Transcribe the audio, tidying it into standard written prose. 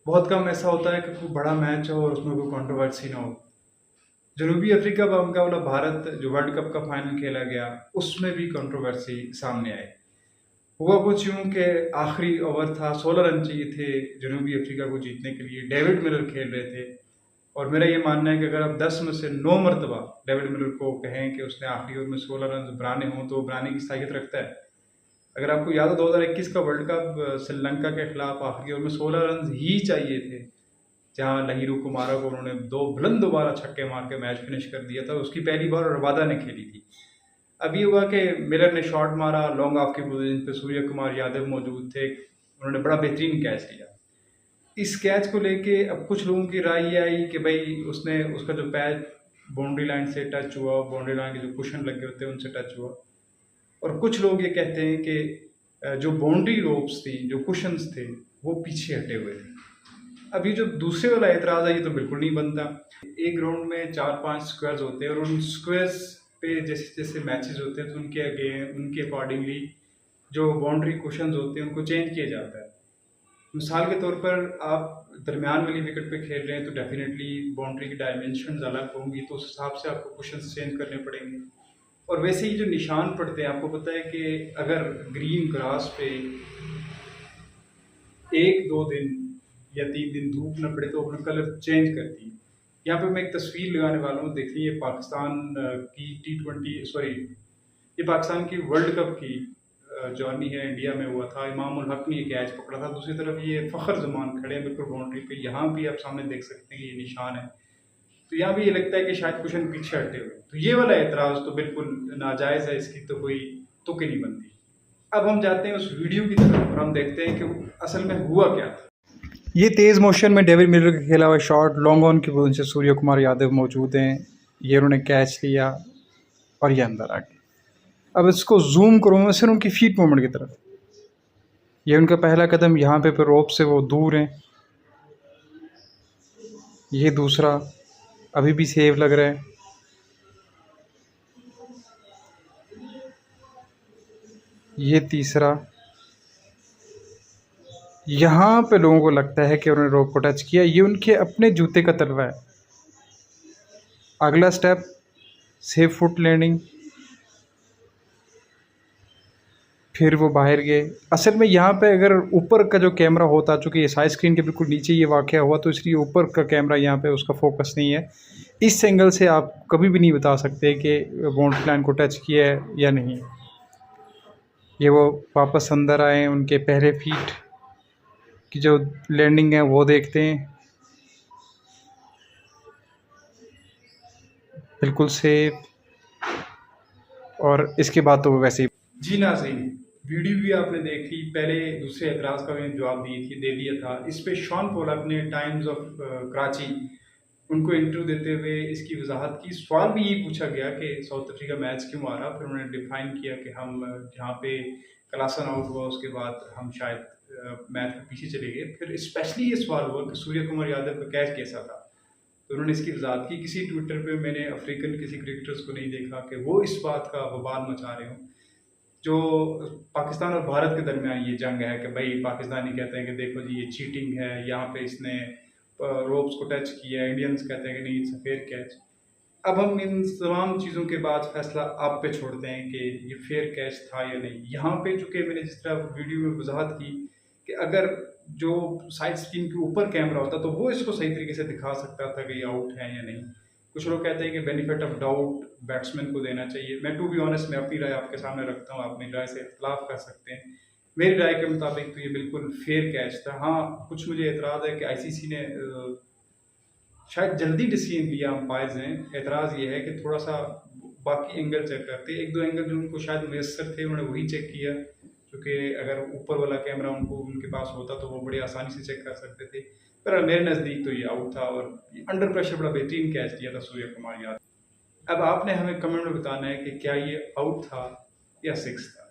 बहुत कम ऐसा होता है कि कोई बड़ा मैच हो और उसमें कोई कंट्रोवर्सी ना हो। जनूबी अफ्रीका का मुकाबला भारत जो वर्ल्ड कप का फाइनल खेला गया, उसमें भी कंट्रोवर्सी सामने आई। हुआ कुछ यूं कि आखिरी ओवर था, 16 रन चाहिए थे जनूबी अफ्रीका को जीतने के लिए। डेविड मिलर खेल रहे थे और मेरा ये मानना है कि अगर आप 10 में से 9 मरतबा डेविड मिलर को कहें कि उसने आखिरी ओवर में 16 रन बनाने हों, तो वो बनाने की साहित्यत रखता है। अगर आपको याद हो 2021 का वर्ल्ड कप श्रीलंका के खिलाफ आखिरी ओवर में 16 रन ही चाहिए थे, जहां लहीरू कुमारा को उन्होंने बुलंद दोबारा छक्के मार के मैच फिनिश कर दिया था। उसकी पहली बार रबादा ने खेली थी। अब ये हुआ कि मिलर ने शॉट मारा, लॉन्ग ऑफ की पोजीशन पे सूर्य कुमार यादव मौजूद थे, उन्होंने बड़ा बेहतरीन कैच लिया। इस कैच को लेके अब कुछ लोगों की राय ये आई कि भाई उसने उसका जो पैच बाउंड्री लाइन से टच हुआ, बाउंड्री लाइन के जो कुशन लगे होते हैं उनसे टच हुआ। और कुछ लोग ये कहते हैं कि जो बाउंड्री रोप्स थी, जो कुशंस थे, वो पीछे हटे हुए थे। अब ये जो दूसरे वाला एतराज़ है, ये तो बिल्कुल नहीं बनता। एक ग्राउंड में 4-5 स्क्वायर्स होते हैं और उन स्क्वायर्स पे जैसे जैसे मैचेस होते हैं तो उनके अकॉर्डिंगली जो बाउंड्री कुशंस होते हैं उनको चेंज किया जाता है। मिसाल के तौर पर आप दरमियान वाली विकेट पे खेल रहे हैं तो डेफिनेटली बाउंड्री की डायमेंशन अलग होंगी, तो उस हिसाब से आपको कुशंस चेंज करने पड़ेंगे। और वैसे ही जो निशान पड़ते हैं, आपको पता है कि अगर ग्रीन ग्रास पे 1-2 दिन या 3 दिन धूप न पड़े तो अपना कलर चेंज करती है। यहाँ पे मैं एक तस्वीर लगाने वाला हूँ, देखिए ये पाकिस्तान की T20 सॉरी ये पाकिस्तान की वर्ल्ड कप की जर्नी है, इंडिया में हुआ था। इमाम उल हक ने ये कैच पकड़ा था, दूसरी तरफ ये फ़खर जमान खड़े हैं बिल्कुल बाउंड्री पे। यहाँ भी आप सामने देख सकते हैं ये निशान है, तो यहाँ भी ये लगता है कि शायद कुशन पीछे हटे हुए। तो ये वाला एतराज़ तो बिल्कुल नाजायज़ है, इसकी तो कोई तुक ही नहीं बनती। अब हम जाते हैं उस वीडियो की तरफ और हम देखते हैं कि असल में हुआ क्या था। ये तेज़ मोशन में डेविड मिलर का खेला हुआ शॉट, लॉन्ग ऑन की पोजीशन से सूर्य कुमार यादव मौजूद हैं, ये उन्होंने कैच लिया और ये अंदर आ गए। अब इसको जूम करूँ मैं सिर्फ उनकी फीट मूवमेंट की तरफ। ये उनका पहला कदम, यहाँ पे रोप से वो दूर हैं। ये दूसरा अभी भी सेफ लग रहा है। ये तीसरा, यहाँ पे लोगों को लगता है कि उन्होंने रोप को टच किया। ये उनके अपने जूते का तलवा है। अगला स्टेप, सेफ फुट लैंडिंग, फिर वो बाहर गए। असल में यहाँ पे अगर ऊपर का जो कैमरा होता, चूँकि ये साइड स्क्रीन के बिल्कुल नीचे ये वाक़या हुआ, तो इसलिए ऊपर का कैमरा यहाँ पे उसका फोकस नहीं है। इस एंगल से आप कभी भी नहीं बता सकते कि बाउंड्री लाइन को टच किया है या नहीं। ये वो वापस अंदर आए, उनके पहले फीट की जो लैंडिंग है वो देखते हैं, बिल्कुल सेफ। और इसके बाद तो वो वैसे ही जी नाज़रीन, वीडियो भी आपने देख ली। पहले दूसरे एतराज़ का मैंने जवाब दे दिया था। इस पे शॉन पोलाक ने टाइम्स ऑफ कराची उनको इंटरव्यू देते हुए इसकी वजाहत की। सवाल भी यही पूछा गया कि साउथ अफ्रीका मैच क्यों आ रहा। फिर उन्होंने डिफाइन किया कि हम जहाँ पे क्लासन आउट हुआ उसके बाद हम शायद मैच में पीछे चले गए। फिर स्पेशली ये सवाल हुआ कि सूर्य कुमार यादव का कैच कैसा था, तो उन्होंने इसकी वजाहत की। किसी ट्विटर पे मैंने अफ्रीकन किसी क्रिकेटर्स को नहीं देखा कि वो इस बात का बवाल मचा रहे हों। जो पाकिस्तान और भारत के दरमियान ये जंग है कि भाई पाकिस्तानी कहते हैं कि देखो जी ये चीटिंग है, यहाँ पे इसने रोप्स को टच किया है, इंडियंस कहते हैं कि नहीं इट्स अ फेयर कैच। अब हम इन तमाम चीज़ों के बाद फैसला आप पे छोड़ते हैं कि ये फेयर कैच था या नहीं। यहाँ पे चूँकि मैंने जिस तरह वीडियो में वजाहत की कि अगर जो साइड स्क्रीन के ऊपर कैमरा होता तो वो इसको सही तरीके से दिखा सकता था कि ये आउट है या नहीं। कुछ लोग कहते हैं कि बेनिफिट ऑफ डाउट बैट्समैन को देना चाहिए। मैं टू बी ऑनेस्ट मैं अपनी राय आपके सामने रखता हूँ, आप अपनी राय से इख्तलाफ कर सकते हैं। मेरी राय के मुताबिक तो ये बिल्कुल फेयर कैच था। हाँ, कुछ मुझे एतराज़ है कि आईसीसी ने शायद जल्दी डिसीजन लिया अंपायर्स ने। एतराज़ ये है कि थोड़ा सा बाकी एंगल चेक करते, 1-2 एंगल जो उनको शायद मुयस्सर थे उन्होंने वही चेक किया, क्योंकि अगर ऊपर वाला कैमरा उनके पास होता तो वो बड़ी आसानी से चेक कर सकते थे। पर मेरे नज़दीक तो ये आउट था और अंडर प्रेशर बड़ा बेहतरीन कैच दिया था सूर्य कुमार यादव। अब आपने हमें कमेंट में बताना है कि क्या ये आउट था या 6 था।